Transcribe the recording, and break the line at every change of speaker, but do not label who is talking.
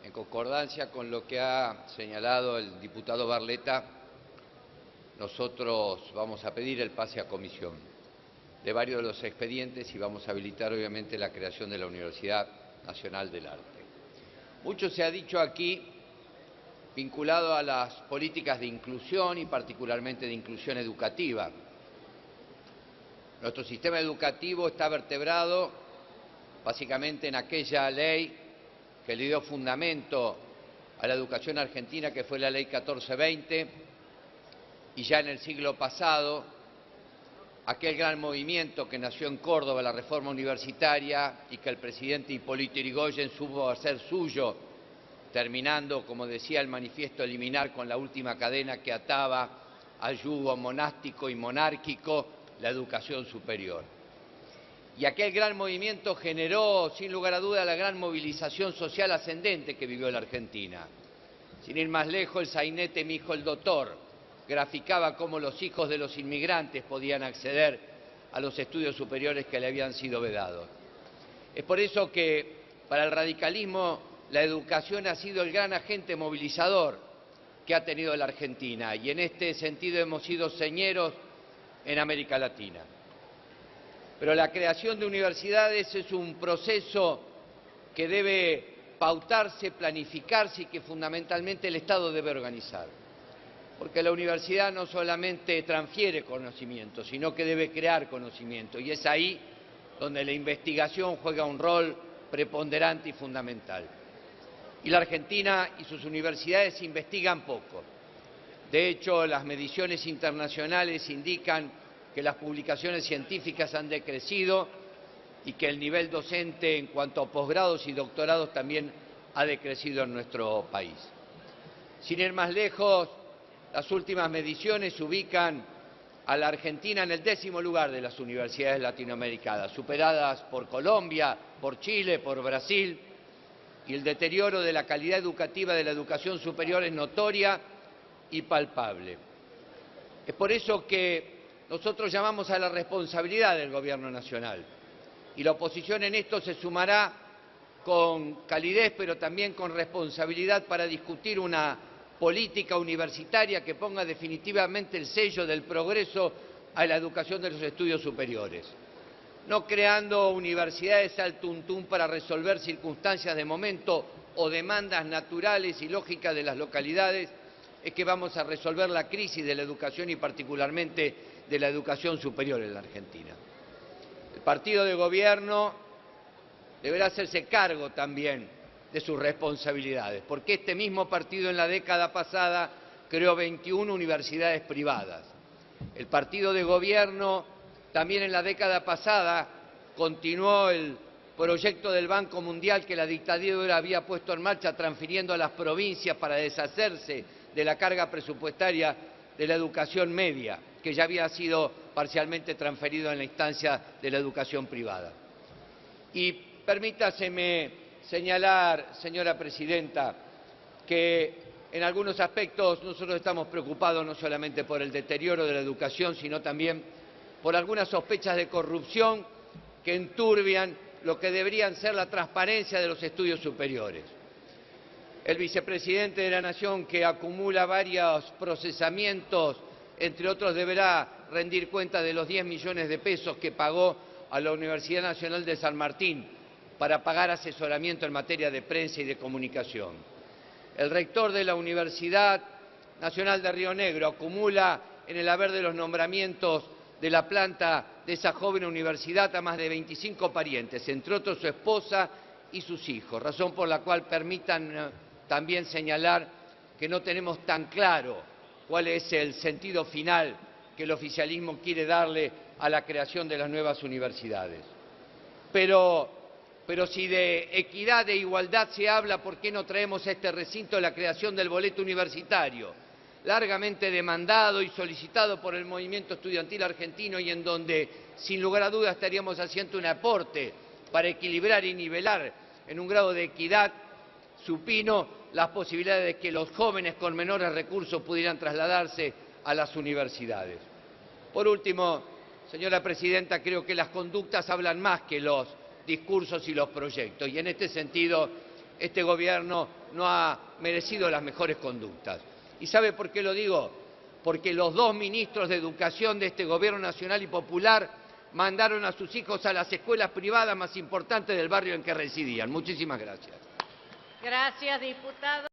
En concordancia con lo que ha señalado el diputado Barletta, nosotros vamos a pedir el pase a comisión de varios de los expedientes y vamos a habilitar obviamente la creación de la Universidad Nacional del Arte. Mucho se ha dicho aquí vinculado a las políticas de inclusión y particularmente de inclusión educativa. Nuestro sistema educativo está vertebrado básicamente en aquella ley que le dio fundamento a la educación argentina, que fue la Ley 1420, y ya en el siglo pasado, aquel gran movimiento que nació en Córdoba, la reforma universitaria, y que el presidente Hipólito Yrigoyen supo hacer suyo, terminando, como decía el manifiesto, eliminar con la última cadena que ataba al yugo monástico y monárquico la educación superior. Y aquel gran movimiento generó, sin lugar a duda, la gran movilización social ascendente que vivió la Argentina. Sin ir más lejos, el sainete Mi hijo el doctor graficaba cómo los hijos de los inmigrantes podían acceder a los estudios superiores que le habían sido vedados. Es por eso que para el radicalismo la educación ha sido el gran agente movilizador que ha tenido la Argentina, y en este sentido hemos sido señeros en América Latina. Pero la creación de universidades es un proceso que debe pautarse, planificarse y que fundamentalmente el Estado debe organizar. Porque la universidad no solamente transfiere conocimiento, sino que debe crear conocimiento. Y es ahí donde la investigación juega un rol preponderante y fundamental. Y la Argentina y sus universidades investigan poco. De hecho, las mediciones internacionales indican que las publicaciones científicas han decrecido y que el nivel docente en cuanto a posgrados y doctorados también ha decrecido en nuestro país. Sin ir más lejos, las últimas mediciones ubican a la Argentina en el 10º lugar de las universidades latinoamericanas, superadas por Colombia, por Chile, por Brasil, y el deterioro de la calidad educativa de la educación superior es notoria y palpable. Es por eso que nosotros llamamos a la responsabilidad del Gobierno Nacional, y la oposición en esto se sumará con calidez, pero también con responsabilidad, para discutir una política universitaria que ponga definitivamente el sello del progreso a la educación de los estudios superiores. No creando universidades al tuntún para resolver circunstancias de momento o demandas naturales y lógicas de las localidades, es que vamos a resolver la crisis de la educación y particularmente de la educación superior en la Argentina. El partido de gobierno deberá hacerse cargo también de sus responsabilidades, porque este mismo partido en la década pasada creó 21 universidades privadas. El partido de gobierno también en la década pasada continuó el proyecto del Banco Mundial que la dictadura había puesto en marcha, transfiriendo a las provincias para deshacerse de la carga presupuestaria de la educación media, que ya había sido parcialmente transferido en la instancia de la educación privada. Y permítaseme señalar, señora presidenta, que en algunos aspectos nosotros estamos preocupados no solamente por el deterioro de la educación, sino también por algunas sospechas de corrupción que enturbian lo que deberían ser la transparencia de los estudios superiores. El vicepresidente de la Nación, que acumula varios procesamientos, entre otros deberá rendir cuenta de los 10 millones de pesos que pagó a la Universidad Nacional de San Martín para pagar asesoramiento en materia de prensa y de comunicación. El rector de la Universidad Nacional de Río Negro acumula en el haber de los nombramientos de la planta de esa joven universidad a más de 25 parientes, entre otros su esposa y sus hijos, razón por la cual permitan también señalar que no tenemos tan claro cuál es el sentido final que el oficialismo quiere darle a la creación de las nuevas universidades. Pero si de equidad e igualdad se habla, ¿por qué no traemos a este recinto la creación del boleto universitario? Largamente demandado y solicitado por el movimiento estudiantil argentino, y en donde, sin lugar a dudas, estaríamos haciendo un aporte para equilibrar y nivelar en un grado de equidad supino las posibilidades de que los jóvenes con menores recursos pudieran trasladarse a las universidades. Por último, señora presidenta, creo que las conductas hablan más que los discursos y los proyectos, y en este sentido este gobierno no ha merecido las mejores conductas. ¿Y sabe por qué lo digo? Porque los dos ministros de Educación de este Gobierno Nacional y Popular mandaron a sus hijos a las escuelas privadas más importantes del barrio en que residían. Muchísimas gracias.
Gracias, diputado.